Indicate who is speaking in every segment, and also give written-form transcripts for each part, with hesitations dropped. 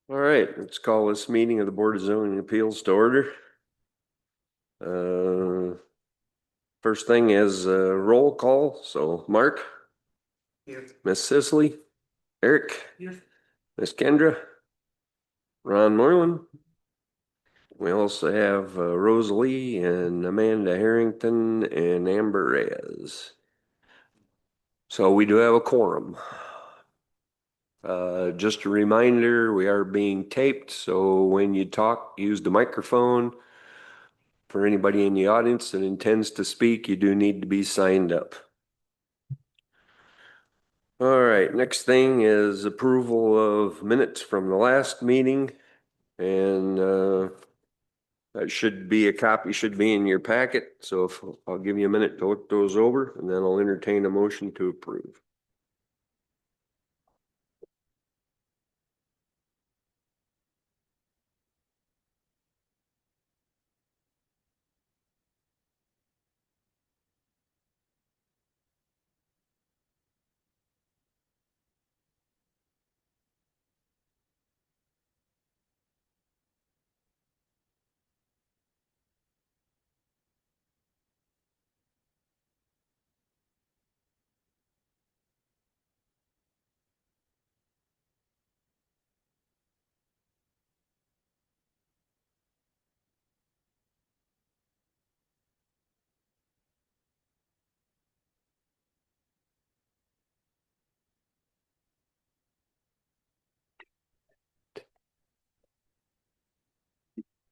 Speaker 1: All right, let's call this meeting of the Board of Zoning Appeals to order. First thing is roll call. So Mark,
Speaker 2: Here.
Speaker 1: Miss Cicely, Eric,
Speaker 2: Here.
Speaker 1: Miss Kendra, Ron Moylan. We also have Rosalie and Amanda Harrington and Amber Reyes. So we do have a quorum. Just a reminder, we are being taped, so when you talk, use the microphone. For anybody in the audience that intends to speak, you do need to be signed up. All right, next thing is approval of minutes from the last meeting. And that should be a copy, should be in your packet. So I'll give you a minute to look those over and then I'll entertain a motion to approve.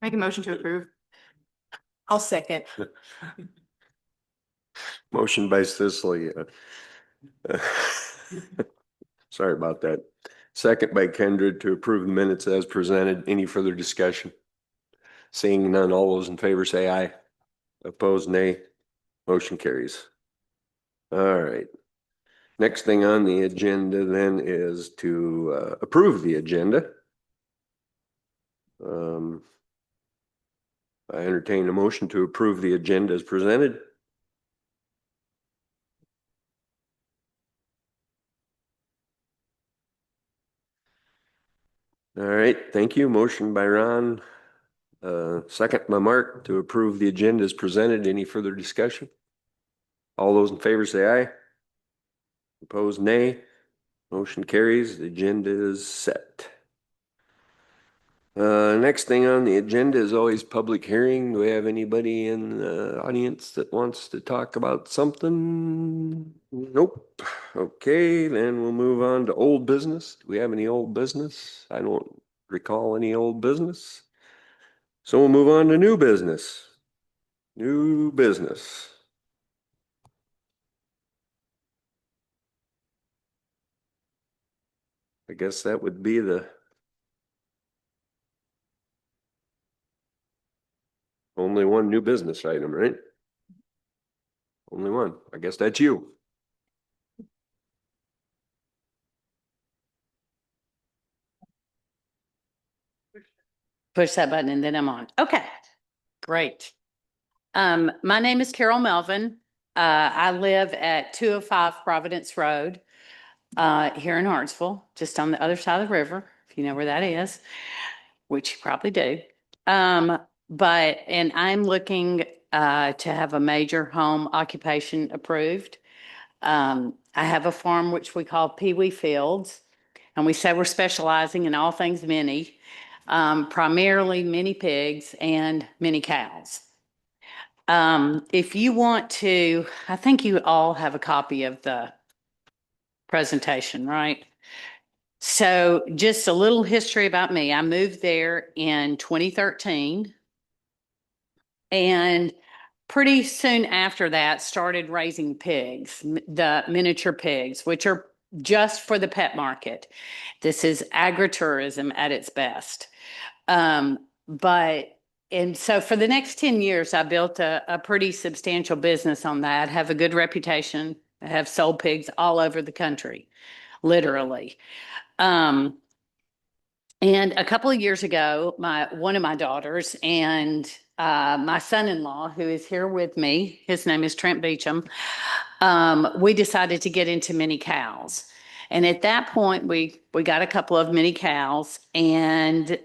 Speaker 2: Make a motion to approve. I'll second.
Speaker 1: Motion by Cicely. Sorry about that. Second by Kendra to approve the minutes as presented. Any further discussion? Seeing none, all those in favor say aye. Opposed, nay. Motion carries. All right. Next thing on the agenda then is to approve the agenda. I entertain a motion to approve the agenda as presented. All right, thank you. Motion by Ron. Second by Mark to approve the agenda as presented. Any further discussion? All those in favor say aye. Opposed, nay. Motion carries. The agenda is set. Next thing on the agenda is always public hearing. Do we have anybody in the audience that wants to talk about something? Nope. Okay, then we'll move on to old business. Do we have any old business? I don't recall any old business. So we'll move on to new business. New business. I guess that would be the only one new business item, right? Only one. I guess that's you.
Speaker 3: Push that button and then I'm on. Okay, great. My name is Carol Melvin. I live at 205 Providence Road, here in Hartsville, just on the other side of the river, if you know where that is, which you probably do. And I'm looking, to have a major home occupation approved. I have a farm which we call Pee Wee Fields, and we say we're specializing in all things mini, primarily mini pigs and mini cows. If you want to, I think you all have a copy of the presentation, right? So just a little history about me. I moved there in 2013. And pretty soon after that, started raising pigs, the miniature pigs, which are just for the pet market. This is agritourism at its best. And so for the next 10 years, I built a pretty substantial business on that, have a good reputation, have sold pigs all over the country, literally. Um, and a couple of years ago, one of my daughters and my son-in-law, who is here with me, his name is Trent Beecham, we decided to get into mini cows. And at that point, we got a couple of mini cows and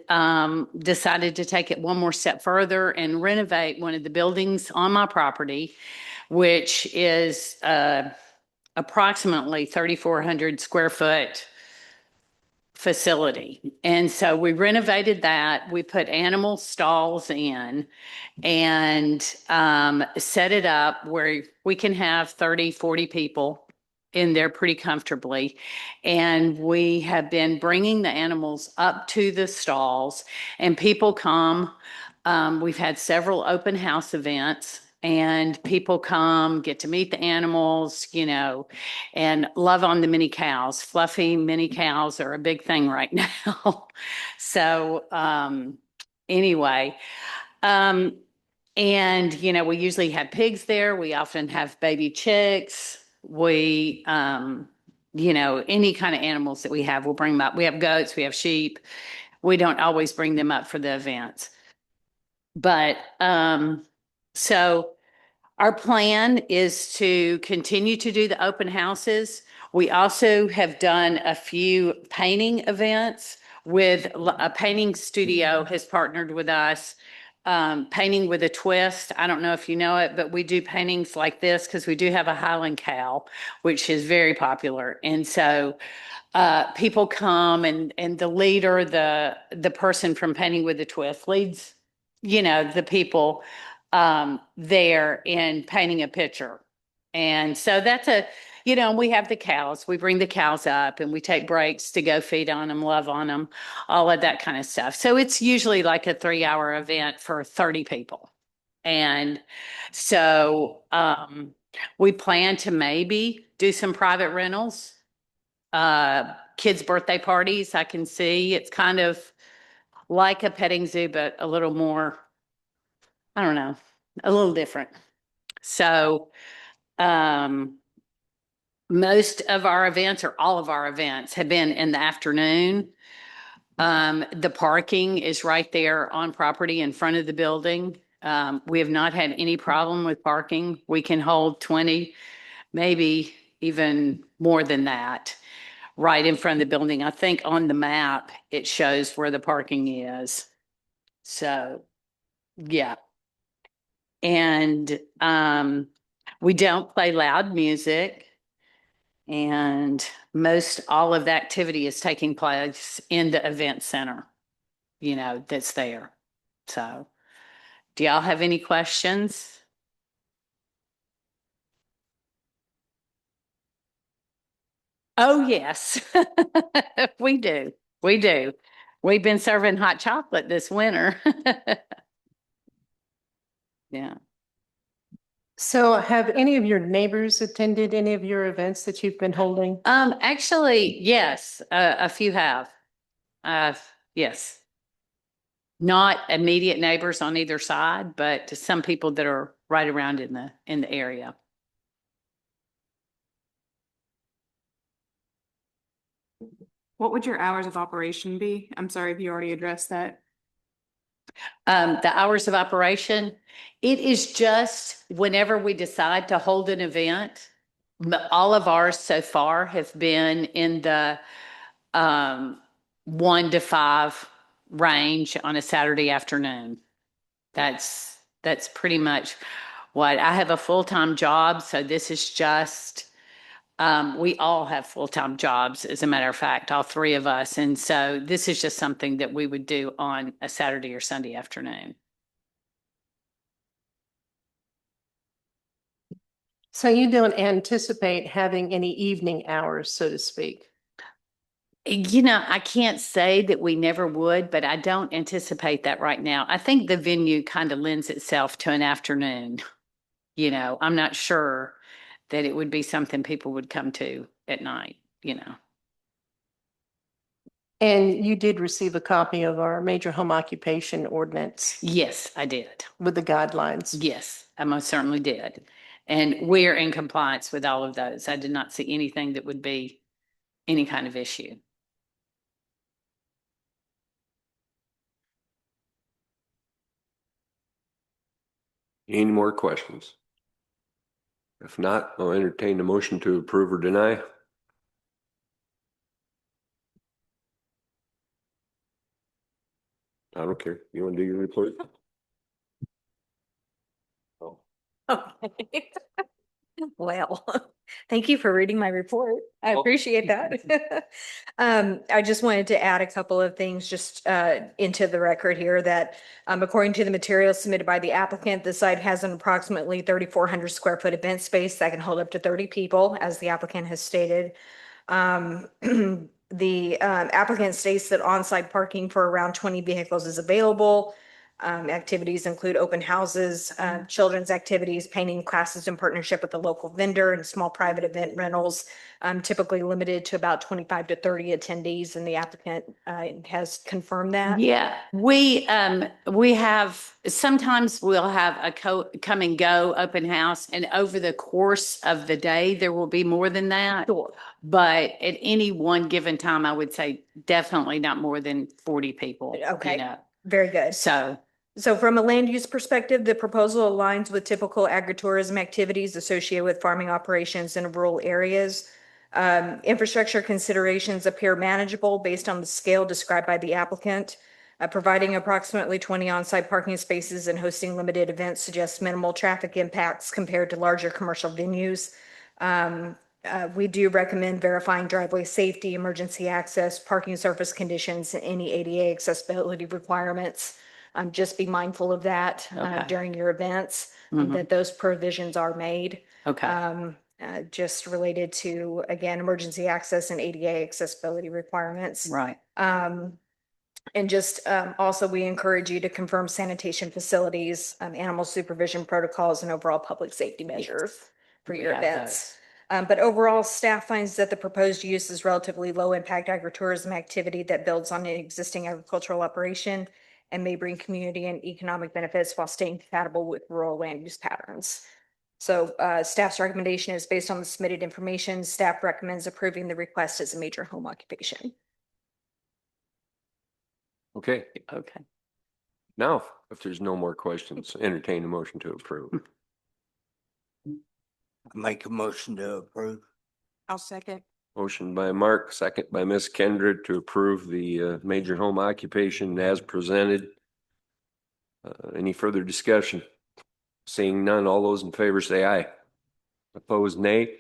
Speaker 3: decided to take it one more step further and renovate one of the buildings on my property, which is approximately 3,400 square foot facility. And so we renovated that. We put animal stalls in and set it up where we can have 30, 40 people in there pretty comfortably. And we have been bringing the animals up to the stalls and people come. We've had several open house events and people come, get to meet the animals, and love on the mini cows. Fluffy mini cows are a big thing right now. So, anyway, um, and, we usually have pigs there. We often have baby chicks. We, any kind of animals that we have, we'll bring them up. We have goats, we have sheep. We don't always bring them up for the events. But, so our plan is to continue to do the open houses. We also have done a few painting events with a painting studio has partnered with us. Painting with a twist. I don't know if you know it, but we do paintings like this because we do have a Highland cow, which is very popular. And so people come and the leader, the person from Painting with a Twist leads, the people there in painting a picture. And so that's we have the cows. We bring the cows up and we take breaks to go feed on them, love on them, all of that kind of stuff. So it's usually like a 3-hour event for 30 people. And so we plan to maybe do some private rentals, kids' birthday parties. I can see it's kind of like a petting zoo, but a little more, I don't know, a little different. So, most of our events or all of our events have been in the afternoon. The parking is right there on property in front of the building. We have not had any problem with parking. We can hold 20, maybe even more than that, right in front of the building. I think on the map, it shows where the parking is. So, yeah. And we don't play loud music. And most all of the activity is taking place in the event center, that's there. So, do y'all have any questions? Oh, yes, we do. We do. We've been serving hot chocolate this winter. Yeah.
Speaker 2: So have any of your neighbors attended any of your events that you've been holding?
Speaker 3: Actually, yes, a few have. Yes. Not immediate neighbors on either side, but to some people that are right around in the area.
Speaker 4: What would your hours of operation be? I'm sorry if you already addressed that.
Speaker 3: The hours of operation, it is just whenever we decide to hold an event. All of ours so far have been in the 1 to 5 range on a Saturday afternoon. That's pretty much what I have a full-time job. So this is just, we all have full-time jobs, as a matter of fact, all three of us. And so this is just something that we would do on a Saturday or Sunday afternoon.
Speaker 2: So you don't anticipate having any evening hours, so to speak?
Speaker 3: I can't say that we never would, but I don't anticipate that right now. I think the venue kind of lends itself to an afternoon. I'm not sure that it would be something people would come to at night.
Speaker 2: And you did receive a copy of our major home occupation ordinance
Speaker 3: Yes, I did.
Speaker 2: with the guidelines.
Speaker 3: Yes, I most certainly did. And we're in compliance with all of those. I did not see anything that would be any kind of issue.
Speaker 1: Any more questions? If not, I'll entertain a motion to approve or deny. I don't care. You want to do your report? Oh,
Speaker 5: Okay. Well, thank you for reading my report. I
Speaker 1: Oh.
Speaker 5: appreciate that. I just wanted to add a couple of things just into the record here that according to the materials submitted by the applicant, the site has an approximately 3,400 square foot event space that can hold up to 30 people, as the applicant has stated. The applicant states that on-site parking for around 20 vehicles is available. Activities include open houses, children's activities, painting classes in partnership with a local vendor, and small private event rentals, typically limited to about 25 to 30 attendees, and the applicant has confirmed that.
Speaker 3: Yeah, we have, sometimes we'll have a come and go open house, and over the course of the day, there will be more than that.
Speaker 5: Sure.
Speaker 3: But at any one given time, I would say definitely not more than 40 people.
Speaker 5: Okay. Very good.
Speaker 3: So,
Speaker 5: From a land use perspective, the proposal aligns with typical agritourism activities associated with farming operations in rural areas. Infrastructure considerations appear manageable based on the scale described by the applicant. Providing approximately 20 on-site parking spaces and hosting limited events suggests minimal traffic impacts compared to larger commercial venues. We do recommend verifying driveway safety, emergency access, parking surface conditions, and any ADA accessibility requirements. Just be mindful of that
Speaker 3: Okay.
Speaker 5: during your events,
Speaker 3: Mhm.
Speaker 5: that those provisions are made.
Speaker 3: okay,
Speaker 5: Just related to, again, emergency access and ADA accessibility requirements.
Speaker 3: right.
Speaker 5: And just also, we encourage you to confirm sanitation facilities, animal supervision protocols, and overall public safety measures for
Speaker 3: We
Speaker 5: your
Speaker 3: have
Speaker 5: events. But overall, staff finds that the proposed use is relatively low impact agritourism activity that builds on an existing agricultural operation and may bring community and economic benefits while staying compatible with rural land use patterns. So staff's recommendation is based on the submitted information. Staff recommends approving the request as a major home occupation.
Speaker 1: okay.
Speaker 3: Okay.
Speaker 1: Now, if there's no more questions, entertain a motion to approve.
Speaker 6: Make a motion to approve.
Speaker 4: I'll second.
Speaker 1: Motion by Mark, second by Miss Kendra to approve the major home occupation as presented. Any further discussion? Seeing none, all those in favor say aye. Opposed, nay.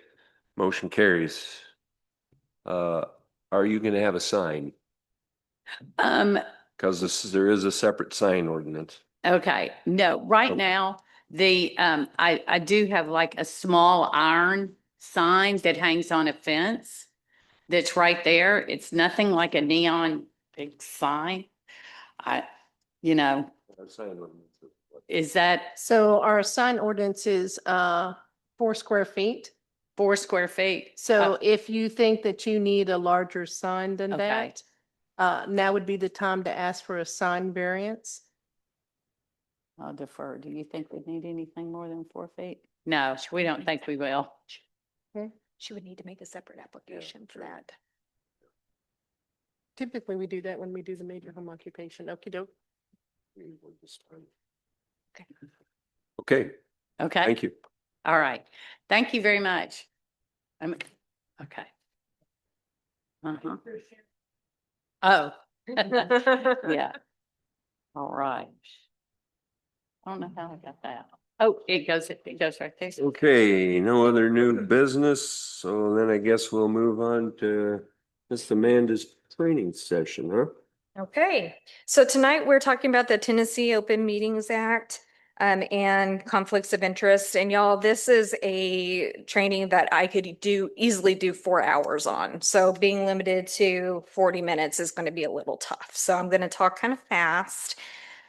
Speaker 1: Motion carries. Are you gonna have a sign? Because there is a separate sign ordinance.
Speaker 3: Okay, no, right
Speaker 1: Okay.
Speaker 3: now, I do have like a small iron sign that hangs on a fence that's right there. It's nothing like a neon big sign. I, you know, is that
Speaker 2: So our sign ordinance is 4 square feet.
Speaker 3: 4 square feet?
Speaker 2: So if you think that you need a larger sign than
Speaker 3: Okay.
Speaker 2: that, now would be the time to ask for a sign variance.
Speaker 3: I'll defer. Do you think we need anything more than 4 feet? No, we don't think we will.
Speaker 5: She would need to make a separate application for that.
Speaker 2: Typically, we do that when we do the major home occupation. Okey doke.
Speaker 1: Okay,
Speaker 3: Okay,
Speaker 1: thank you.
Speaker 3: all right. Thank you very much. Okay. Uh-huh. Oh. Yeah. All right. I don't know how I got that. Oh, it goes right there.
Speaker 1: Okay, no other new business, so then I guess we'll move on to Miss Amanda's training session, huh?
Speaker 5: Okay, so tonight we're talking about the Tennessee Open Meetings Act and conflicts of interest. And y'all, this is a training that I could easily do 4 hours on. So being limited to 40 minutes is going to be a little tough. So I'm going to talk kind of fast.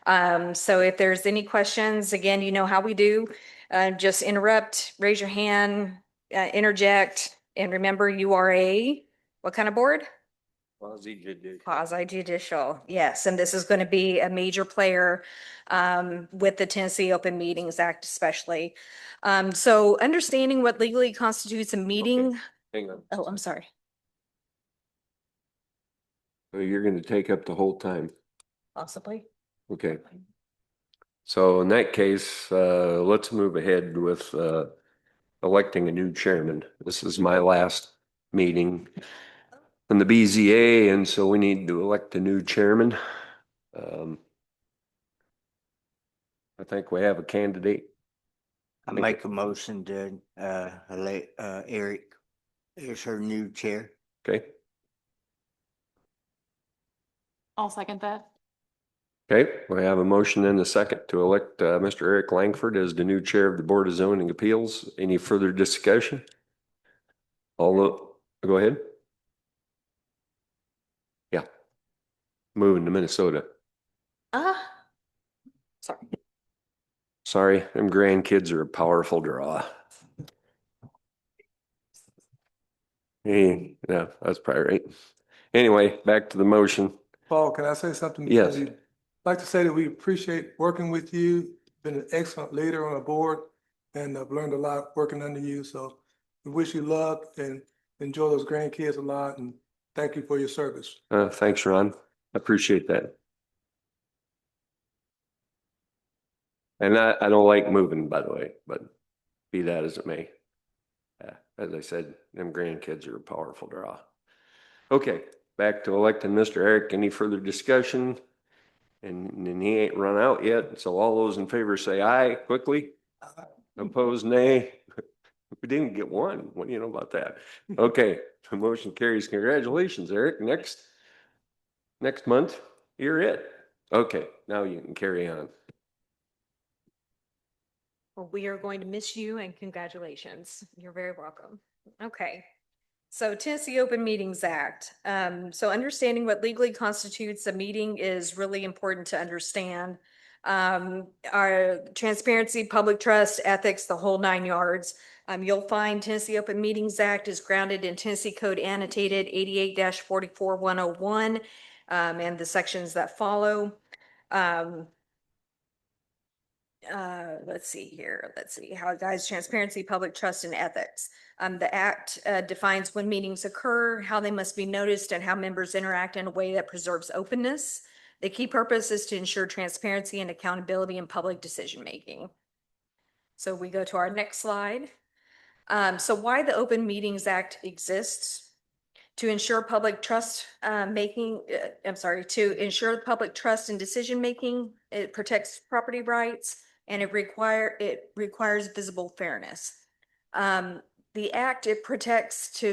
Speaker 5: So if there's any questions, again, you know how we do. Just interrupt, raise your hand, interject, and remember you are what kind of board? Quasi judicial, yes, and this is going to be a major player with the Tennessee Open Meetings Act especially. So understanding what legally constitutes a meeting.
Speaker 1: Hang on.
Speaker 5: Oh, I'm sorry.
Speaker 1: So you're gonna take up the whole time,
Speaker 5: Possibly.
Speaker 1: okay? So in that case, let's move ahead with electing a new chairman. This is my last meeting in the BZA, and so we need to elect a new chairman. I think we have a candidate.
Speaker 6: I
Speaker 1: Make
Speaker 6: make a motion to, elect, Eric is her new chair.
Speaker 1: Okay,
Speaker 4: I'll second that.
Speaker 1: okay, we have a motion and a second to elect Mr. Eric Langford as the new chair of the Board of Zoning Appeals. Any further discussion? Go ahead. Yeah. Moving to Minnesota.
Speaker 5: Sorry.
Speaker 1: Sorry, them grandkids are a powerful draw. Hey, yeah, that's probably right. Anyway, back to the motion.
Speaker 7: Paul, can I say something?
Speaker 1: Yes.
Speaker 7: I'd like to say that we appreciate working with you. Been an excellent leader on the board and I've learned a lot working under you. So we wish you luck and enjoy those grandkids a lot and thank you for your service.
Speaker 1: Thanks, Ron. I appreciate that. And I don't like moving, by the way, but be that as it may. Yeah, as I said, them grandkids are a powerful draw. Okay, back to electing Mr. Eric. Any further discussion? And he ain't run out yet. So all those in favor say aye quickly. Opposed, nay. We didn't get one. What do you know about that? Okay, the motion carries. Congratulations, Eric. Next month, you're it. Okay, now you can carry on.
Speaker 5: Well, we are going to miss you and congratulations. You're very welcome. Okay. So Tennessee Open Meetings Act. So understanding what legally constitutes a meeting is really important to understand. Our transparency, public trust, ethics, the whole 9 yards. You'll find Tennessee Open Meetings Act is grounded in Tennessee Code Annotated 88-44101, and the sections that follow. Let's see here. Let's see how it guides transparency, public trust, and ethics. The act defines when meetings occur, how they must be noticed, and how members interact in a way that preserves openness. The key purpose is to ensure transparency and accountability in public decision-making. So we go to our next slide. So why the Open Meetings Act exists? To ensure public trust to ensure public trust in decision-making. It protects property rights and it requires visible fairness. The act, it protects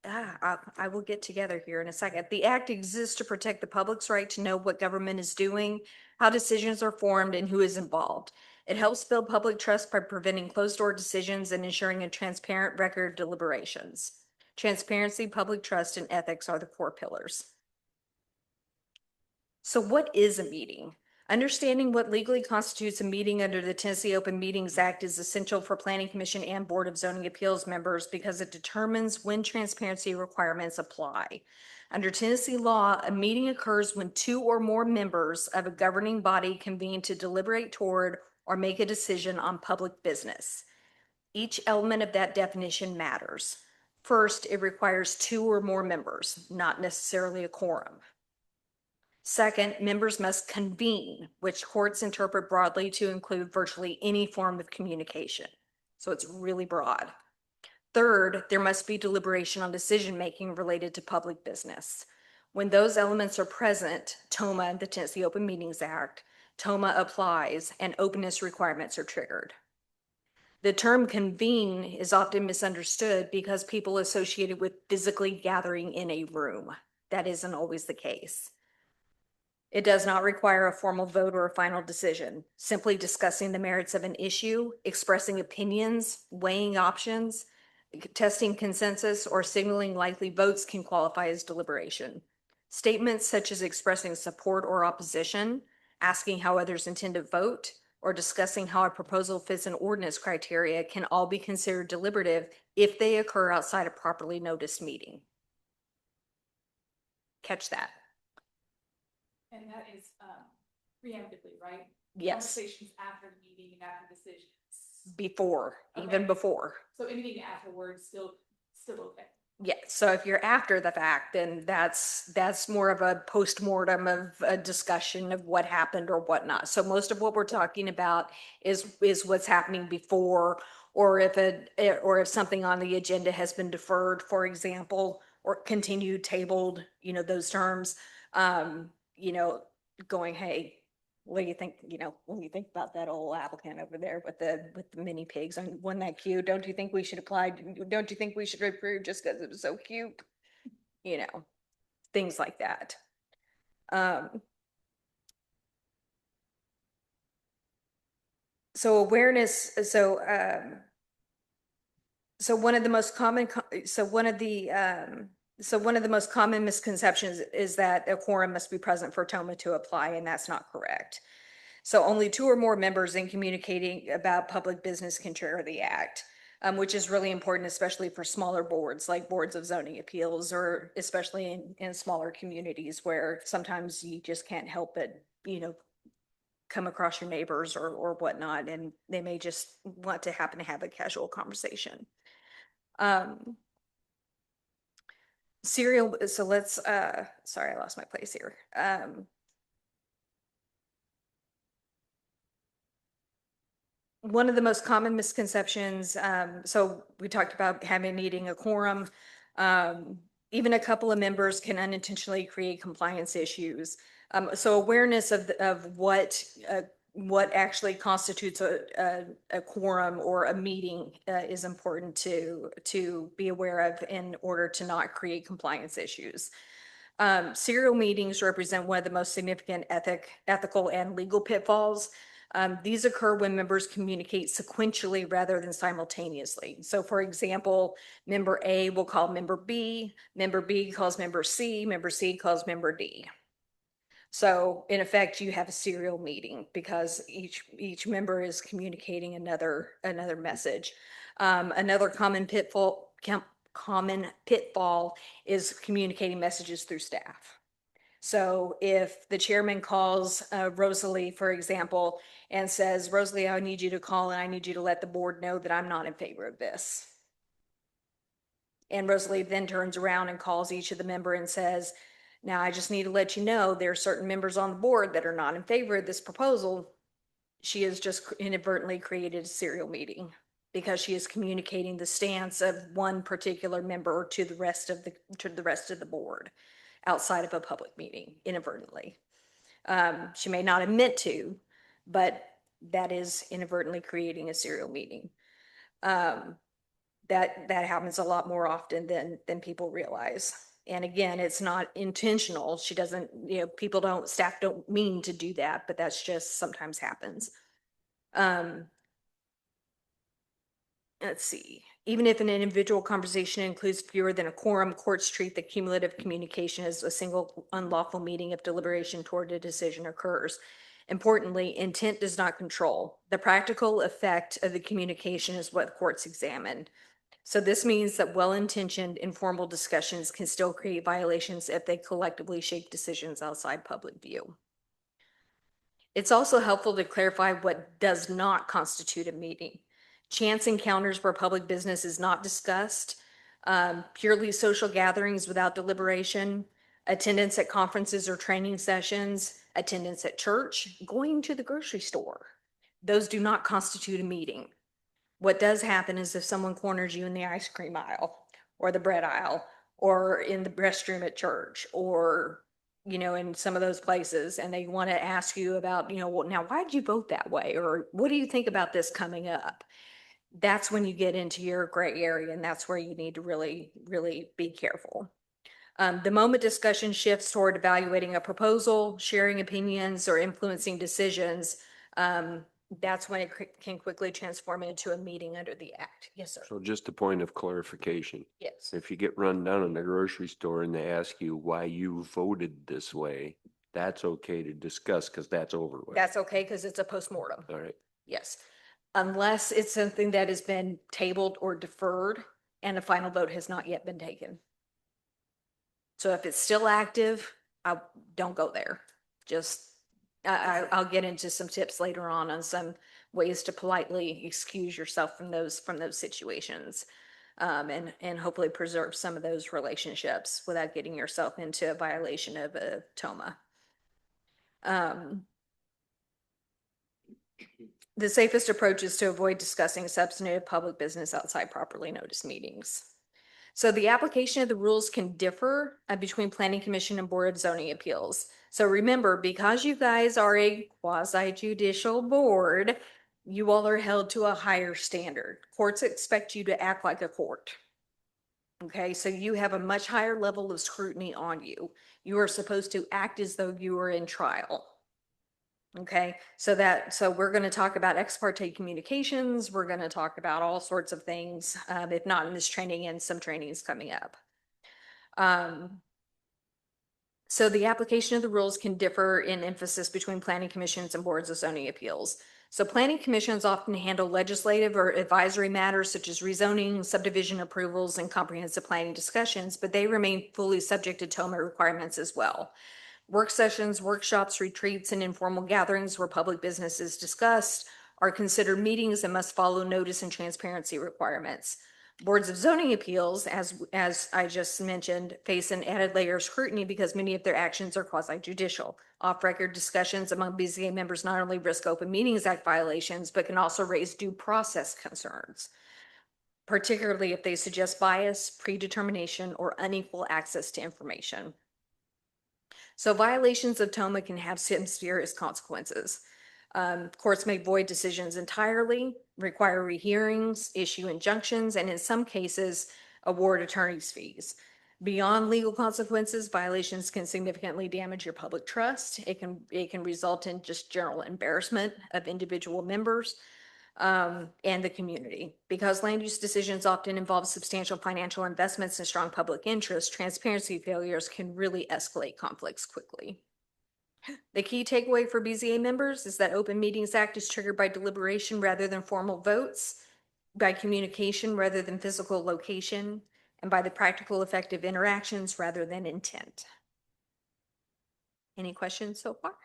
Speaker 5: I will get together here in a second. The act exists to protect the public's right to know what government is doing, how decisions are formed, and who is involved. It helps build public trust by preventing closed-door decisions and ensuring a transparent record of deliberations. Transparency, public trust, and ethics are the core pillars. So what is a meeting? Understanding what legally constitutes a meeting under the Tennessee Open Meetings Act is essential for Planning Commission and Board of Zoning Appeals members because it determines when transparency requirements apply. Under Tennessee law, a meeting occurs when 2 or more members of a governing body convene to deliberate toward or make a decision on public business. Each element of that definition matters. First, it requires 2 or more members, not necessarily a quorum. Second, members must convene, which courts interpret broadly to include virtually any form of communication. So it's really broad. Third, there must be deliberation on decision-making related to public business. When those elements are present, TOMA, the Tennessee Open Meetings Act, TOMA applies and openness requirements are triggered. The term convene is often misunderstood because people associate it with physically gathering in a room. That isn't always the case. It does not require a formal vote or a final decision. Simply discussing the merits of an issue, expressing opinions, weighing options, testing consensus, or signaling likely votes can qualify as deliberation. Statements such as expressing support or opposition, asking how others intend to vote, or discussing how a proposal fits an ordinance criteria can all be considered deliberative if they occur outside a properly noticed meeting. Catch that.
Speaker 4: And that is preemptively, right?
Speaker 5: Yes,
Speaker 4: Conversations after the meeting and after decisions.
Speaker 5: before, even
Speaker 4: Okay.
Speaker 5: before.
Speaker 4: So anything afterwards, still okay.
Speaker 5: Yeah, so if you're after the fact, then that's more of a postmortem of a discussion of what happened or whatnot. So most of what we're talking about is what's happening before, or if something on the agenda has been deferred, for example, or continued, tabled, those terms. Going, hey, what do you think, when you think about that old applicant over there with the mini pigs, and wasn't that cute? Don't you think we should apply? Don't you think we should approve just because it was so cute? Things like that. So awareness, so one of the most common, one of the most common misconceptions is that a quorum must be present for TOMA to apply, and that's not correct. So only 2 or more members in communicating about public business can trigger the act, which is really important, especially for smaller boards like boards of zoning appeals, or especially in smaller communities where sometimes you just can't help but, come across your neighbors or whatnot, and they may just want to happen to have a casual conversation. Serial, so let's, sorry, I lost my place here. One of the most common misconceptions, so we talked about needing a quorum. Even a couple of members can unintentionally create compliance issues. So awareness of what actually constitutes a quorum or a meeting is important to be aware of in order to not create compliance issues. Serial meetings represent one of the most significant ethical and legal pitfalls. These occur when members communicate sequentially rather than simultaneously. So for example, member A will call member B calls member C calls member D. So in effect, you have a serial meeting because each member is communicating another message. Another common pitfall is communicating messages through staff. So if the chairman calls Rosalie, for example, and says, Rosalie, I need you to call and I need you to let the board know that I'm not in favor of this. And Rosalie then turns around and calls each of the member and says, now I just need to let you know there are certain members on the board that are not in favor of this proposal. She has just inadvertently created a serial meeting because she is communicating the stance of one particular member to the rest of the board outside of a public meeting inadvertently. She may not admit to, but that is inadvertently creating a serial meeting. That happens a lot more often than people realize. And again, it's not intentional. She doesn't, staff don't mean to do that, but that's just sometimes happens. Let's see. Even if an individual conversation includes fewer than a quorum, courts treat the cumulative communication as a single unlawful meeting if deliberation toward a decision occurs. Importantly, intent does not control. The practical effect of the communication is what courts examine. So this means that well-intentioned informal discussions can still create violations if they collectively shape decisions outside public view. It's also helpful to clarify what does not constitute a meeting. Chance encounters where public business is not discussed, purely social gatherings without deliberation, attendance at conferences or training sessions, attendance at church, going to the grocery store. Those do not constitute a meeting. What does happen is if someone corners you in the ice cream aisle or the bread aisle or in the restroom at church or, in some of those places, and they want to ask you about, well, now why did you vote that way? Or what do you think about this coming up? That's when you get into your gray area, and that's where you need to really, really be careful. The moment discussion shifts toward evaluating a proposal, sharing opinions, or influencing decisions, that's when it can quickly transform into a meeting under the act. Yes, sir.
Speaker 1: So just a point of clarification.
Speaker 5: Yes.
Speaker 1: If you get run down in the grocery store and they ask you why you voted this way, that's okay to discuss because that's over with.
Speaker 5: That's okay because it's a postmortem.
Speaker 1: All right.
Speaker 5: Yes. Unless it's something that has been tabled or deferred and a final vote has not yet been taken. So if it's still active, I don't go there. Just, I'll get into some tips later on some ways to politely excuse yourself from those situations. And hopefully preserve some of those relationships without getting yourself into a violation of a TOMA. The safest approach is to avoid discussing substantive public business outside properly noticed meetings. So the application of the rules can differ between Planning Commission and Board of Zoning Appeals. So remember, because you guys are a quasi judicial board, you all are held to a higher standard. Courts expect you to act like a court. Okay, so you have a much higher level of scrutiny on you. You are supposed to act as though you were in trial. Okay, so we're going to talk about ex parte communications. We're going to talk about all sorts of things, if not in this training, and some trainings coming up. So the application of the rules can differ in emphasis between planning commissions and boards of zoning appeals. So planning commissions often handle legislative or advisory matters such as rezoning, subdivision approvals, and comprehensive planning discussions, but they remain fully subject to TOMA requirements as well. Work sessions, workshops, retreats, and informal gatherings where public business is discussed are considered meetings and must follow notice and transparency requirements. Boards of zoning appeals, as I just mentioned, face an added layer of scrutiny because many of their actions are quasi-judicial. Off-record discussions among BZA members not only risk Open Meetings Act violations, but can also raise due process concerns, particularly if they suggest bias, predetermination, or unequal access to information. So violations of TOMA can have some serious consequences. Courts may void decisions entirely, require rehearings, issue injunctions, and in some cases, award attorney's fees. Beyond legal consequences, violations can significantly damage your public trust. It can result in just general embarrassment of individual members and the community. Because land use decisions often involve substantial financial investments and strong public interest, transparency failures can really escalate conflicts quickly. The key takeaway for BZA members is that Open Meetings Act is triggered by deliberation rather than formal votes, by communication rather than physical location, and by the practical effect of interactions rather than intent. Any questions so far?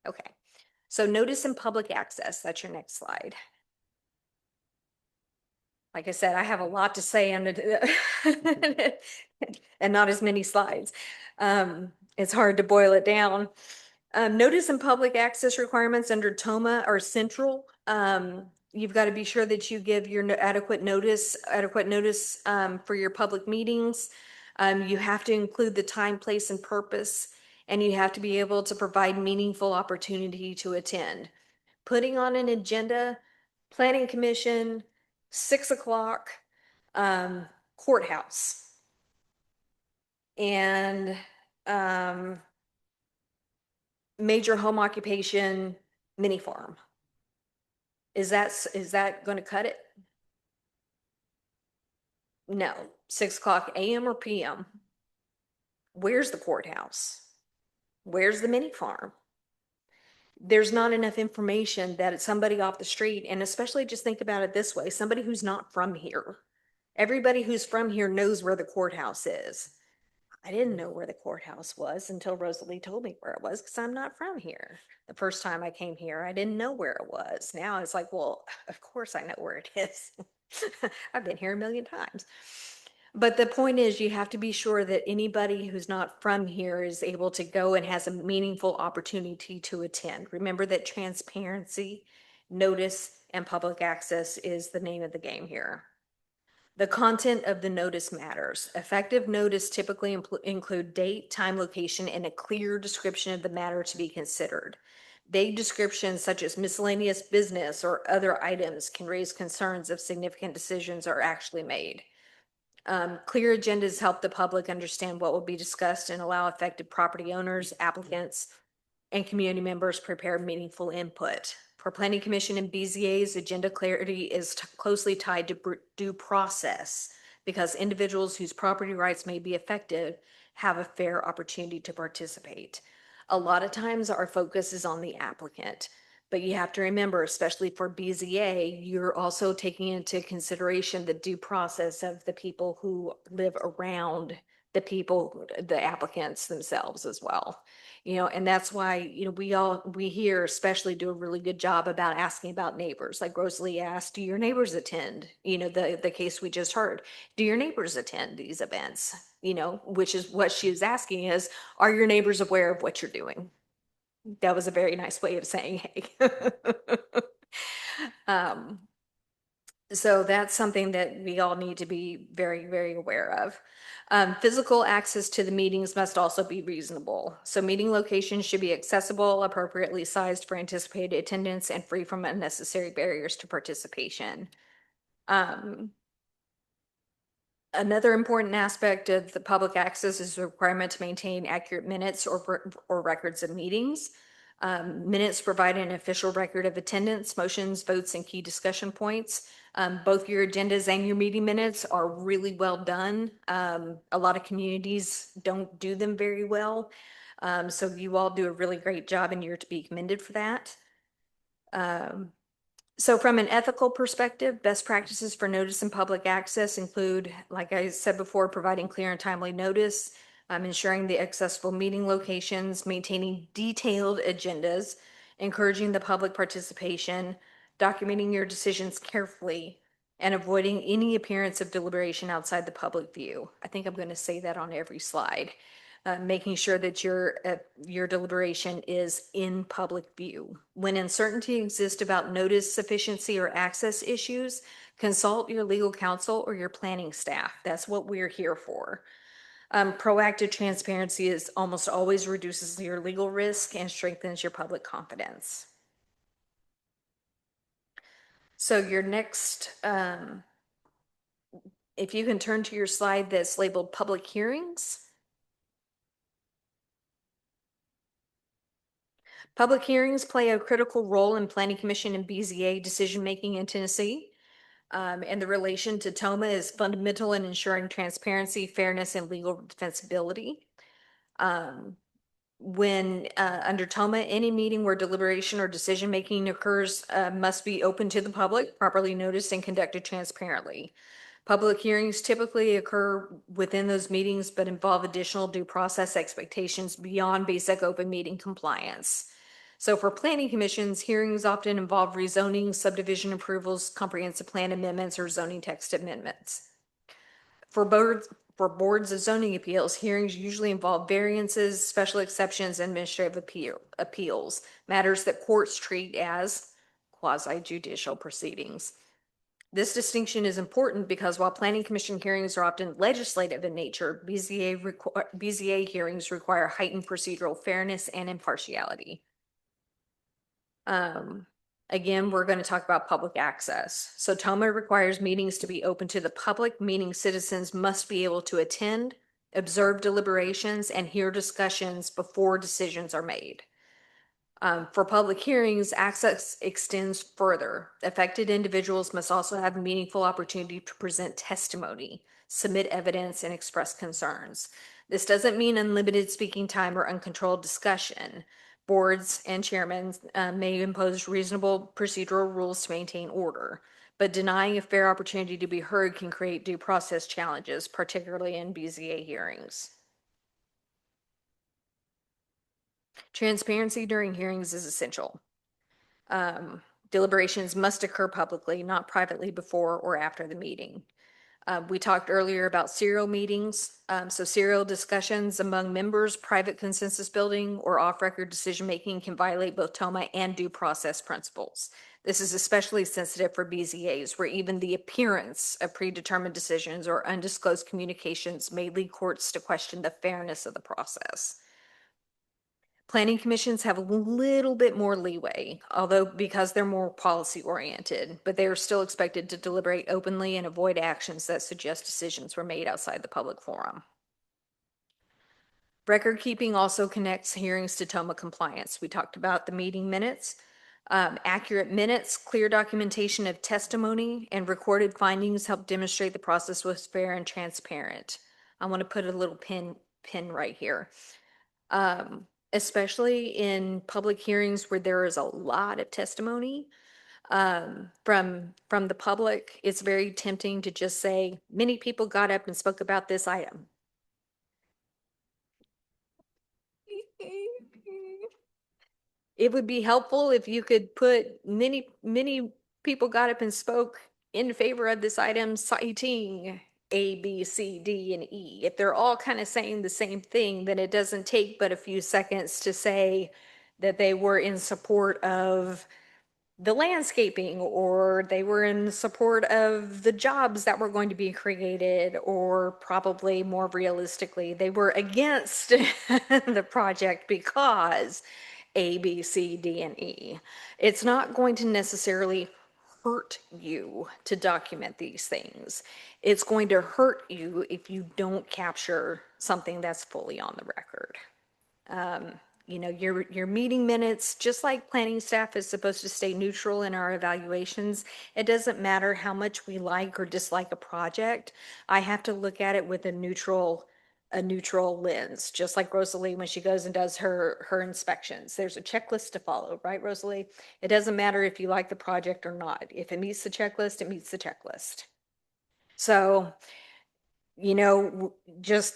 Speaker 5: Okay, so notice and public access, that's your next slide. Like I said, I have a lot to say on it and not as many slides. It's hard to boil it down. Notice and public access requirements under TOMA are central. You've got to be sure that you give your adequate notice for your public meetings. You have to include the time, place, and purpose, and you have to be able to provide meaningful opportunity to attend. Putting on an agenda, planning commission, 6 o'clock, courthouse. And major home occupation, mini farm. Is that going to cut it? No. 6 o'clock AM or PM? Where's the courthouse? Where's the mini farm? There's not enough information that somebody off the street, and especially just think about it this way, somebody who's not from here. Everybody who's from here knows where the courthouse is. I didn't know where the courthouse was until Rosalie told me where it was because I'm not from here. The first time I came here, I didn't know where it was. Now it's like, well, of course I know where it is. I've been here a million times. But the point is, you have to be sure that anybody who's not from here is able to go and has a meaningful opportunity to attend. Remember that transparency, notice, and public access is the name of the game here. The content of the notice matters. Effective notice typically include date, time, location, and a clear description of the matter to be considered. Vague descriptions such as miscellaneous business or other items can raise concerns if significant decisions are actually made. Clear agendas help the public understand what will be discussed and allow affected property owners, applicants, and community members prepare meaningful input. For Planning Commission and BZA's, agenda clarity is closely tied to due process because individuals whose property rights may be affected have a fair opportunity to participate. A lot of times our focus is on the applicant, but you have to remember, especially for BZA, you're also taking into consideration the due process of the people who live around the applicants themselves as well. And that's why, we here especially do a really good job about asking about neighbors. Like Rosalie asked, do your neighbors attend? The case we just heard, do your neighbors attend these events? Which is what she was asking is, are your neighbors aware of what you're doing? That was a very nice way of saying, hey. So that's something that we all need to be very, very aware of. Physical access to the meetings must also be reasonable. So meeting locations should be accessible, appropriately sized for anticipated attendance, and free from unnecessary barriers to participation. Another important aspect of the public access is the requirement to maintain accurate minutes or records of meetings. Minutes provide an official record of attendance, motions, votes, and key discussion points. Both your agendas and your meeting minutes are really well done. A lot of communities don't do them very well. So you all do a really great job and you're to be commended for that. So from an ethical perspective, best practices for notice and public access include, like I said before, providing clear and timely notice, ensuring the accessible meeting locations, maintaining detailed agendas, encouraging the public participation, documenting your decisions carefully, and avoiding any appearance of deliberation outside the public view. I think I'm going to say that on every slide. Making sure that your deliberation is in public view. When uncertainty exists about notice sufficiency or access issues, consult your legal counsel or your planning staff. That's what we're here for. Proactive transparency is almost always reduces your legal risk and strengthens your public confidence. So your next, if you can turn to your slide that's labeled public hearings. Public hearings play a critical role in Planning Commission and BZA decision-making in Tennessee. And the relation to TOMA is fundamental in ensuring transparency, fairness, and legal defensibility. When under TOMA, any meeting where deliberation or decision-making occurs must be open to the public, properly noticed, and conducted transparently. Public hearings typically occur within those meetings, but involve additional due process expectations beyond basic open meeting compliance. So for planning commissions, hearings often involve rezoning, subdivision approvals, comprehensive plan amendments, or zoning text amendments. For boards of zoning appeals, hearings usually involve variances, special exceptions, and administrative appeals, matters that courts treat as quasi-judicial proceedings. This distinction is important because while planning commission hearings are often legislative in nature, BZA hearings require heightened procedural fairness and impartiality. Again, we're going to talk about public access. So TOMA requires meetings to be open to the public, meaning citizens must be able to attend, observe deliberations, and hear discussions before decisions are made. For public hearings, access extends further. Affected individuals must also have a meaningful opportunity to present testimony, submit evidence, and express concerns. This doesn't mean unlimited speaking time or uncontrolled discussion. Boards and chairmen may impose reasonable procedural rules to maintain order, but denying a fair opportunity to be heard can create due process challenges, particularly in BZA hearings. Transparency during hearings is essential. Deliberations must occur publicly, not privately before or after the meeting. We talked earlier about serial meetings. So serial discussions among members, private consensus building, or off-record decision-making can violate both TOMA and due process principles. This is especially sensitive for BZAs, where even the appearance of predetermined decisions or undisclosed communications may lead courts to question the fairness of the process. Planning commissions have a little bit more leeway, although because they're more policy oriented, but they are still expected to deliberate openly and avoid actions that suggest decisions were made outside the public forum. Record keeping also connects hearings to TOMA compliance. We talked about the meeting minutes. Accurate minutes, clear documentation of testimony, and recorded findings help demonstrate the process was fair and transparent. I want to put a little pin right here. Especially in public hearings where there is a lot of testimony from the public, it's very tempting to just say, many people got up and spoke about this item. It would be helpful if you could put many people got up and spoke in favor of this item, citing A, B, C, D, and E. If they're all kind of saying the same thing, then it doesn't take but a few seconds to say that they were in support of the landscaping, or they were in support of the jobs that were going to be created, or probably more realistically, they were against the project because A, B, C, D, and E. It's not going to necessarily hurt you to document these things. It's going to hurt you if you don't capture something that's fully on the record. You know, your meeting minutes, just like planning staff is supposed to stay neutral in our evaluations, it doesn't matter how much we like or dislike a project. I have to look at it with a neutral lens, just like Rosalie when she goes and does her inspections. There's a checklist to follow, right, Rosalie? It doesn't matter if you like the project or not. If it meets the checklist, it meets the checklist. So, you know, just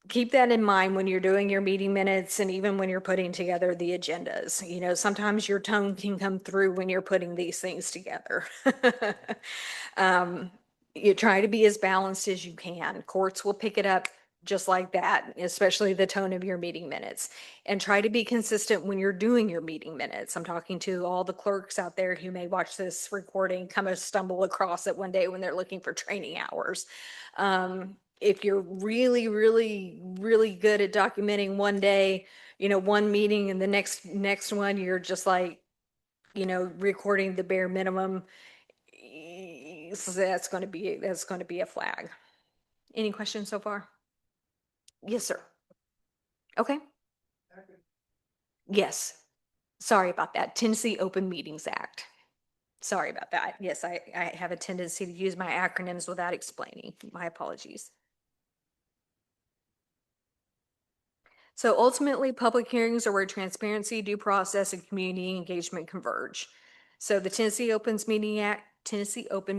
Speaker 5: keep that in mind when you're doing your meeting minutes and even when you're putting together the agendas. You know, sometimes your tone can come through when you're putting these things together. You try to be as balanced as you can. Courts will pick it up just like that, especially the tone of your meeting minutes. And try to be consistent when you're doing your meeting minutes. I'm talking to all the clerks out there who may watch this recording, come and stumble across it one day when they're looking for training hours. If you're really, really, really good at documenting one day, you know, one meeting, and the next one, you're just like, you know, recording the bare minimum, so that's going to be a flag. Any questions so far? Yes, sir. Okay. Yes. Sorry about that. Tennessee Open Meetings Act. Sorry about that. Yes, I have a tendency to use my acronyms without explaining. My apologies. So ultimately, public hearings are where transparency, due process, and community engagement converge. So the Tennessee Open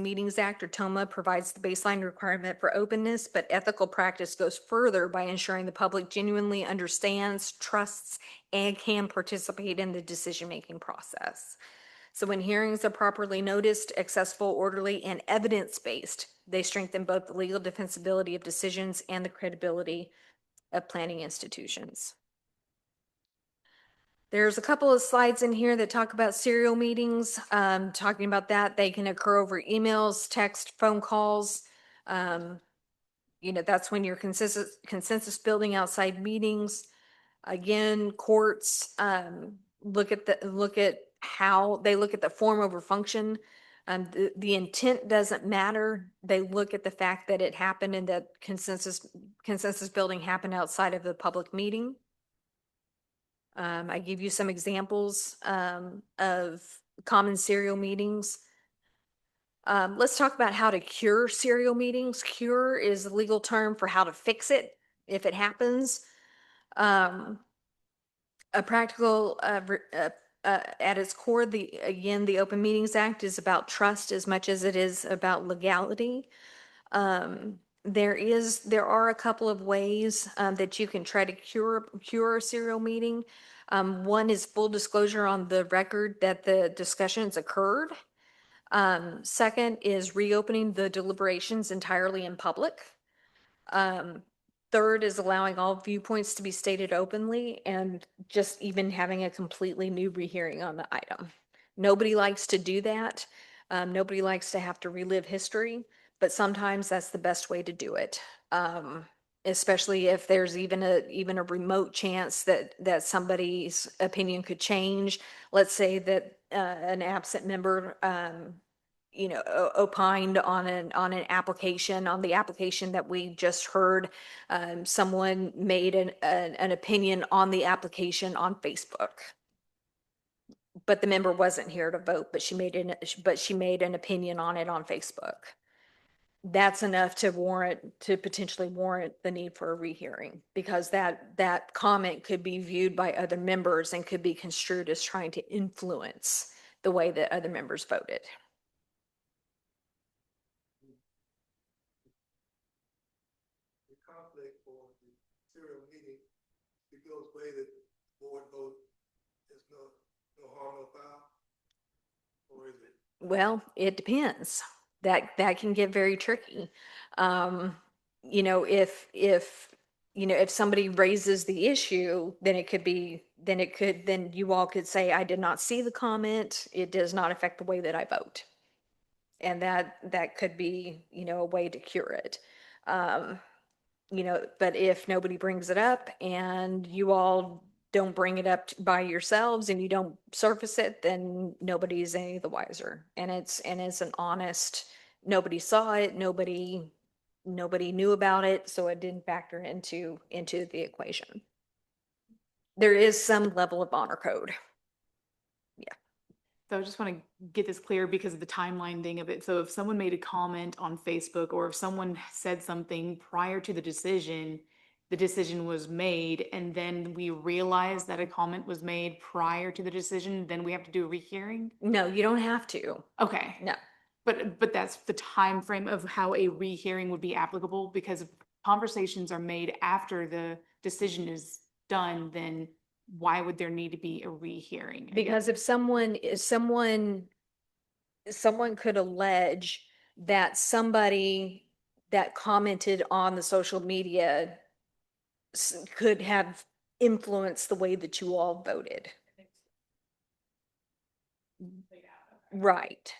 Speaker 5: Meetings Act, or TOMA, provides the baseline requirement for openness, but ethical practice goes further by ensuring the public genuinely understands, trusts, and can participate in the decision-making process. So when hearings are properly noticed, accessible, orderly, and evidence-based, they strengthen both the legal defensibility of decisions and the credibility of planning institutions. There's a couple of slides in here that talk about serial meetings. Talking about that, they can occur over emails, text, phone calls. You know, that's when you're consensus building outside meetings. Again, courts look at how they look at the form over function. The intent doesn't matter. They look at the fact that it happened and that consensus building happened outside of the public meeting. I give you some examples of common serial meetings. Let's talk about how to cure serial meetings. Cure is a legal term for how to fix it if it happens. A practical, at its core, the Open Meetings Act is about trust as much as it is about legality. There are a couple of ways that you can try to cure a serial meeting. One is full disclosure on the record that the discussions occurred. Second is reopening the deliberations entirely in public. Third is allowing all viewpoints to be stated openly, and just even having a completely new rehearing on the item. Nobody likes to do that. Nobody likes to have to relive history, but sometimes that's the best way to do it. Especially if there's even a remote chance that somebody's opinion could change. Let's say that an absent member you know, opined on an application, on the application that we just heard. Someone made an opinion on the application on Facebook, but the member wasn't here to vote, but she made an opinion on it on Facebook. That's enough to potentially warrant the need for a rehearing, because that comment could be viewed by other members and could be construed as trying to influence the way that other members voted.
Speaker 7: Conflict for the serial meeting, it goes way that board vote is no harm, no foul? Or is it?
Speaker 5: Well, it depends. That can get very tricky. You know, if if somebody raises the issue, then then you all could say, I did not see the comment. It does not affect the way that I vote. And that could be, a way to cure it. But if nobody brings it up and you all don't bring it up by yourselves and you don't surface it, then nobody's any the wiser. And it's an honest, nobody saw it, nobody knew about it, so it didn't factor into the equation. There is some level of honor code.
Speaker 4: So I just want to get this clear because of the timeline thing of it. So if someone made a comment on Facebook or if someone said something prior to the decision was made, and then we realize that a comment was made prior to the decision, then we have to do a rehearing?
Speaker 5: No, you don't have to.
Speaker 4: Okay.
Speaker 5: No.
Speaker 4: But that's the time frame of how a rehearing would be applicable, because if conversations are made after the decision is done, then why would there need to be a rehearing?
Speaker 5: Because if someone could allege that somebody that commented on the social media could have influenced the way that you all voted. Right.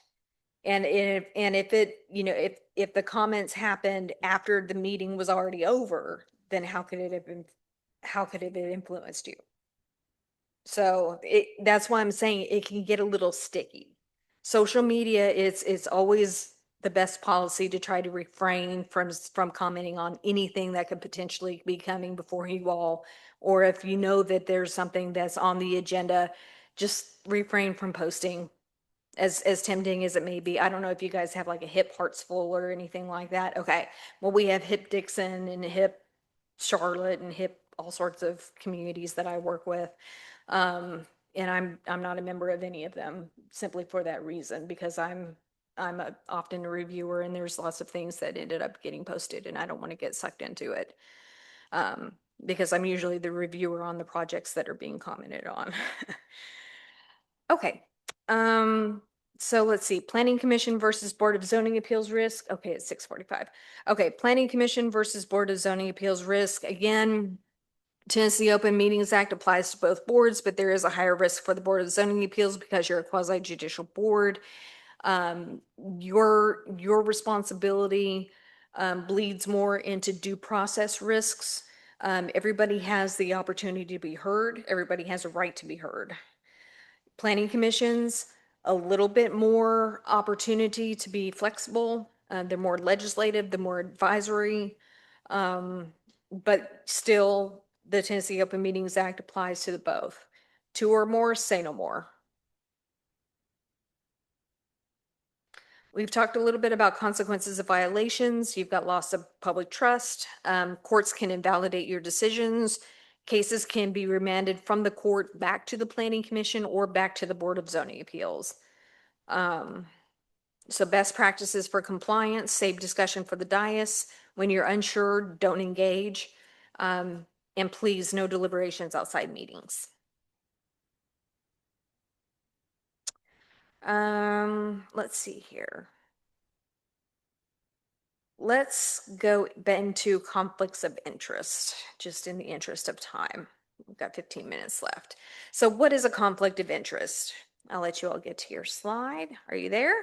Speaker 5: And if it, if the comments happened after the meeting was already over, then how could it have influenced you? So that's why I'm saying it can get a little sticky. Social media, it's always the best policy to try to refrain from commenting on anything that could potentially be coming before you all. Or if you know that there's something that's on the agenda, just refrain from posting. As tempting as it may be. I don't know if you guys have like a Hip Hartsville or anything like that. Okay. Well, we have Hip Dixon and Hip Charlotte and Hip all sorts of communities that I work with. And I'm not a member of any of them simply for that reason, because I'm often a reviewer and there's lots of things that ended up getting posted and I don't want to get sucked into it. Because I'm usually the reviewer on the projects that are being commented on. Okay. So let's see, Planning Commission versus Board of Zoning Appeals risk. Okay, it's 6:45. Okay, Planning Commission versus Board of Zoning Appeals risk. Again, Tennessee Open Meetings Act applies to both boards, but there is a higher risk for the Board of Zoning Appeals because you're a quasi judicial board. Your responsibility bleeds more into due process risks. Everybody has the opportunity to be heard. Everybody has a right to be heard. Planning commissions, a little bit more opportunity to be flexible. They're more legislative, they're more advisory. But still, the Tennessee Open Meetings Act applies to the both. 2 or more, say no more. We've talked a little bit about consequences of violations. You've got loss of public trust. Courts can invalidate your decisions. Cases can be remanded from the court back to the Planning Commission or back to the Board of Zoning Appeals. So best practices for compliance, save discussion for the dais. When you're unsure, don't engage. And please, no deliberations outside meetings. Let's see here. Let's go into conflicts of interest, just in the interest of time. We've got 15 minutes left. So what is a conflict of interest? I'll let you all get to your slide. Are you there?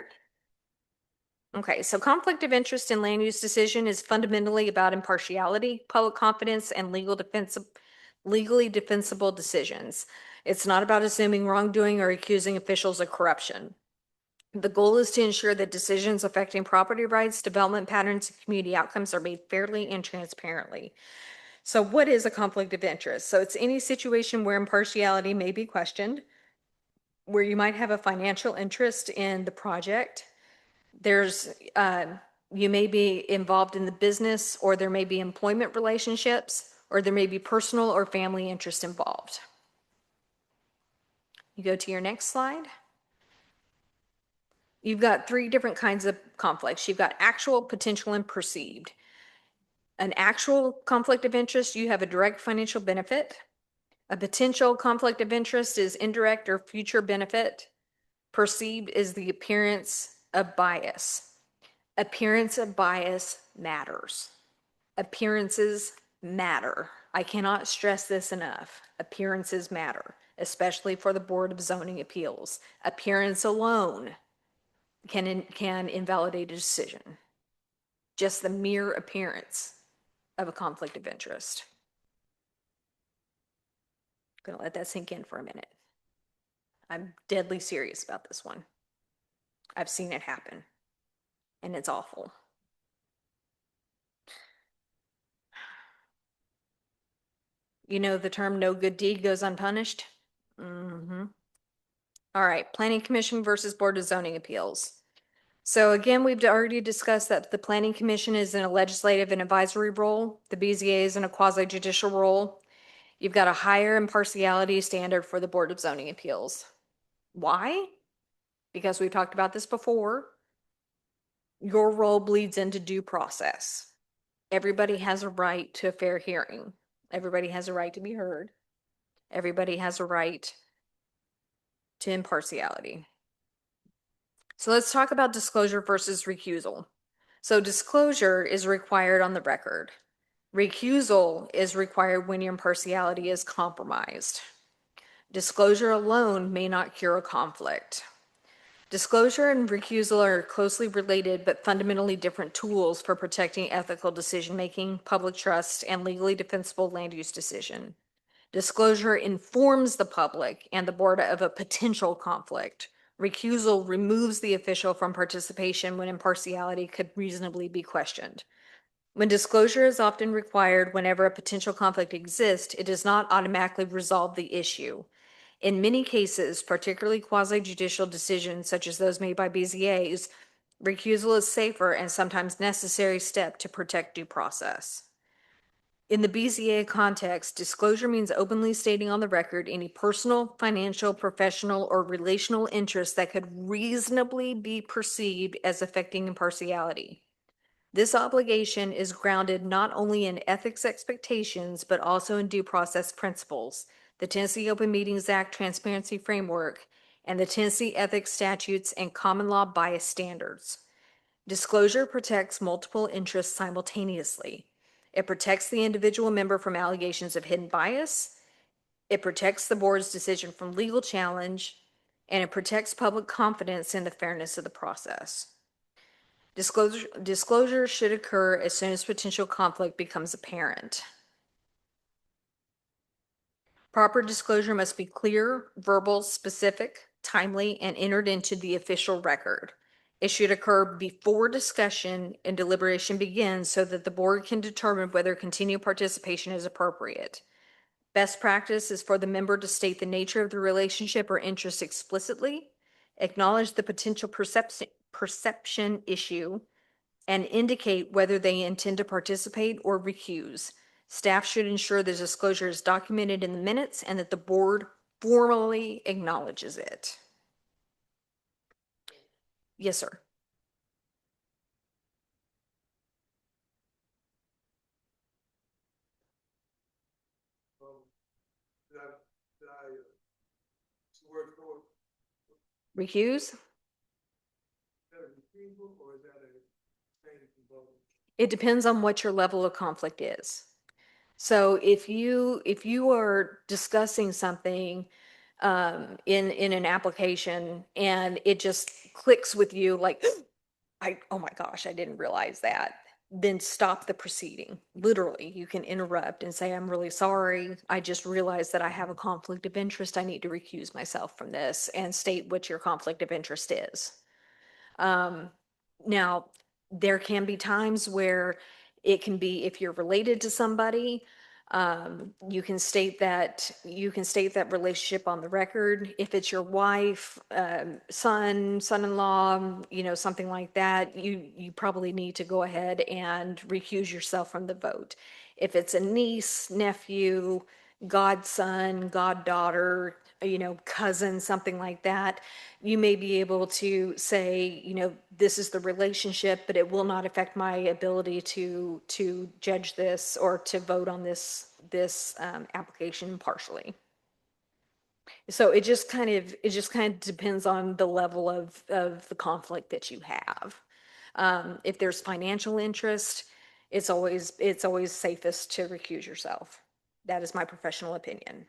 Speaker 5: Okay, so conflict of interest in land use decision is fundamentally about impartiality, public confidence, and legally defensible decisions. It's not about assuming wrongdoing or accusing officials of corruption. The goal is to ensure that decisions affecting property rights, development patterns, and community outcomes are made fairly and transparently. So what is a conflict of interest? So it's any situation where impartiality may be questioned, where you might have a financial interest in the project. You may be involved in the business, or there may be employment relationships, or there may be personal or family interest involved. You go to your next slide. You've got 3 different kinds of conflicts. You've got actual, potential, and perceived. An actual conflict of interest, you have a direct financial benefit. A potential conflict of interest is indirect or future benefit. Perceived is the appearance of bias. Appearance of bias matters. Appearances matter. I cannot stress this enough. Appearances matter, especially for the Board of Zoning Appeals. Appearance alone can invalidate a decision. Just the mere appearance of a conflict of interest. Gonna let that sink in for a minute. I'm deadly serious about this one. I've seen it happen, and it's awful. You know the term "no good deed goes unpunished"? Mm-hmm. All right, Planning Commission versus Board of Zoning Appeals. So again, we've already discussed that the Planning Commission is in a legislative and advisory role. The BZA is in a quasi-judicial role. You've got a higher impartiality standard for the Board of Zoning Appeals. Why? Because we've talked about this before. Your role bleeds into due process. Everybody has a right to a fair hearing. Everybody has a right to be heard. Everybody has a right to impartiality. So let's talk about disclosure versus recusal. So disclosure is required on the record. Recusal is required when your impartiality is compromised. Disclosure alone may not cure a conflict. Disclosure and recusal are closely related but fundamentally different tools for protecting ethical decision-making, public trust, and legally defensible land use decision. Disclosure informs the public and the board of a potential conflict. Recusal removes the official from participation when impartiality could reasonably be questioned. When disclosure is often required whenever a potential conflict exists, it does not automatically resolve the issue. In many cases, particularly quasi-judicial decisions such as those made by BZAs, recusal is safer and sometimes necessary step to protect due process. In the BZA context, disclosure means openly stating on the record any personal, financial, professional, or relational interest that could reasonably be perceived as affecting impartiality. This obligation is grounded not only in ethics expectations, but also in due process principles, the Tennessee Open Meetings Act Transparency Framework, and the Tennessee Ethics Statutes and Common Law Bias Standards. Disclosure protects multiple interests simultaneously. It protects the individual member from allegations of hidden bias. It protects the board's decision from legal challenge, and it protects public confidence in the fairness of the process. Disclosure should occur as soon as potential conflict becomes apparent. Proper disclosure must be clear, verbal, specific, timely, and entered into the official record. It should occur before discussion and deliberation begins so that the board can determine whether continued participation is appropriate. Best practice is for the member to state the nature of the relationship or interest explicitly, acknowledge the potential perception issue, and indicate whether they intend to participate or recuse. Staff should ensure the disclosure is documented in the minutes and that the board formally acknowledges it. Yes, sir. Recuse? It depends on what your level of conflict is. So if you are discussing something in an application and it just clicks with you like, oh my gosh, I didn't realize that, then stop the proceeding. Literally, you can interrupt and say, I'm really sorry. I just realized that I have a conflict of interest. I need to recuse myself from this, and state what your conflict of interest is. Now, there can be times where it can be if you're related to somebody, you can state that relationship on the record. If it's your wife, son-in-law, something like that, you probably need to go ahead and recuse yourself from the vote. If it's a niece, nephew, godson, goddaughter, cousin, something like that, you may be able to say, this is the relationship, but it will not affect my ability to judge this or to vote on this application impartially. So it just kind of depends on the level of the conflict that you have. If there's financial interest, it's always safest to recuse yourself. That is my professional opinion.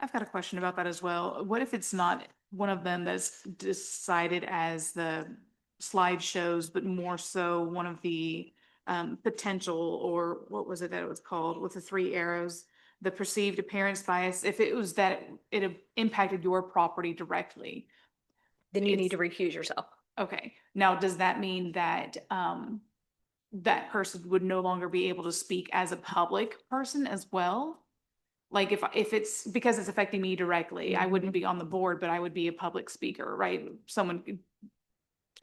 Speaker 4: I've got a question about that as well. What if it's not one of them that's decided as the slideshows, but more so one of the potential, or what was it that it was called with the three arrows, the perceived appearance bias, if it was that it impacted your property directly?
Speaker 5: Then you need to
Speaker 4: It's-
Speaker 5: recuse yourself.
Speaker 4: Okay, now does that mean that that person would no longer be able to speak as a public person as well? Like if it's because it's affecting me directly, I wouldn't be on the board, but I would be a public speaker, right? Someone could.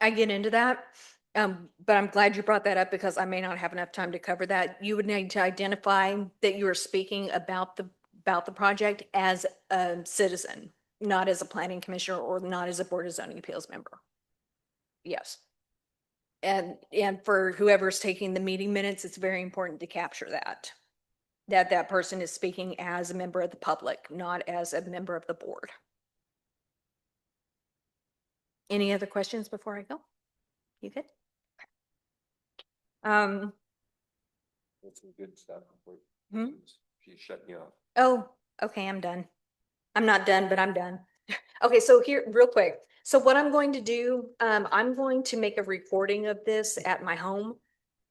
Speaker 5: I get into that, but I'm glad you brought that up because I may not have enough time to cover that. You would need to identify that you are speaking about the project as a citizen, not as a planning commissioner or not as a Board of Zoning Appeals member. Yes. And for whoever's taking the meeting minutes, it's very important to capture that person is speaking as a member of the public, not as a member of the board. Any other questions before I go? You good?
Speaker 1: That's some good stuff.
Speaker 5: Hmm?
Speaker 1: She's shutting you off.
Speaker 5: Oh, okay, I'm done. I'm not done, but I'm done. Okay, so here, real quick. So what I'm going to do, I'm going to make a recording of this at my home.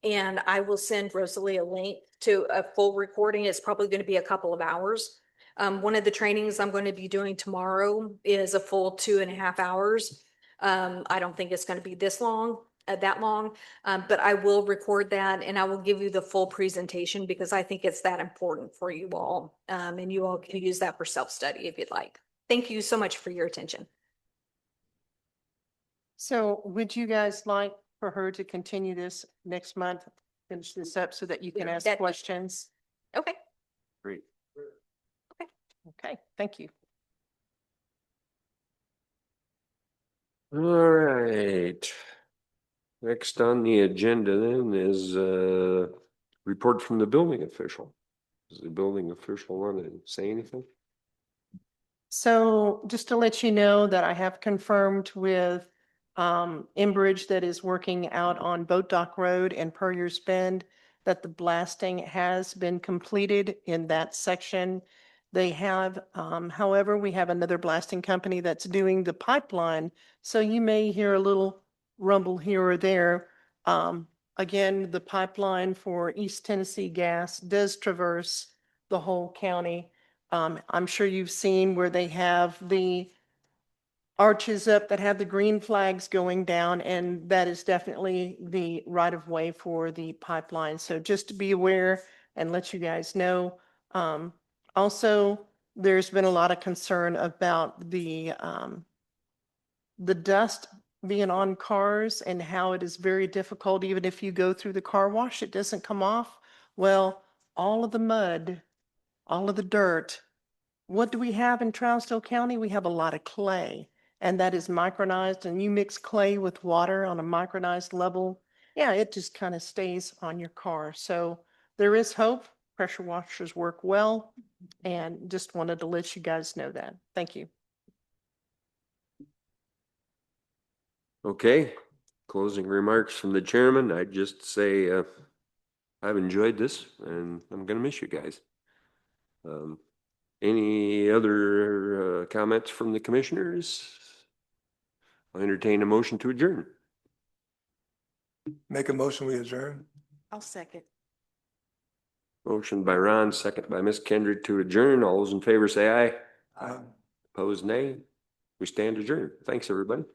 Speaker 5: And I will send Rosalie a link to a full recording. It's probably going to be a couple of hours. One of the trainings I'm going to be doing tomorrow is a full 2.5 hours. I don't think it's going to be that long, but I will record that and I will give you the full presentation because I think it's that important for you all. And you all can use that for self-study if you'd like. Thank you so much for your attention.
Speaker 2: So would you guys like for her to continue this next month, finish this up so that you can ask
Speaker 5: That-
Speaker 2: questions?
Speaker 5: Okay.
Speaker 1: Great.
Speaker 2: Okay, thank you.
Speaker 1: All right. Next on the agenda then is report from the building official. Does the building official want to say anything?
Speaker 2: So just to let you know that I have confirmed with Enbridge that is working out on Boat Dock Road and Puryear's Bend that the blasting has been completed in that section. They have, however, we have another blasting company that's doing the pipeline. So you may hear a little rumble here or there. Again, the pipeline for East Tennessee Gas does traverse the whole county. I'm sure you've seen where they have the arches up that have the green flags going down, and that is definitely the right of way for the pipeline. So just to be aware and let you guys know. Also, there's been a lot of concern about the dust being on cars and how it is very difficult, even if you go through the car wash, it doesn't come off. Well, all of the mud, all of the dirt. What do we have in Trousdale County? We have a lot of clay, and that is micronized, and you mix clay with water on a micronized level. Yeah, it just kind of stays on your car. So there is hope. Pressure washers work well, and just wanted to let you guys know that. Thank you.
Speaker 1: Okay, closing remarks from the chairman. I'd just say I've enjoyed this and I'm gonna miss you guys. Any other comments from the commissioners? I'll entertain a motion to adjourn.
Speaker 7: Make a motion, we adjourn.
Speaker 4: I'll second.
Speaker 1: Motion by Ron, second by Ms. Kendrick to adjourn. All those in favor say aye.
Speaker 7: Aye.
Speaker 1: Opposed, nay. We stand adjourned. Thanks, everybody.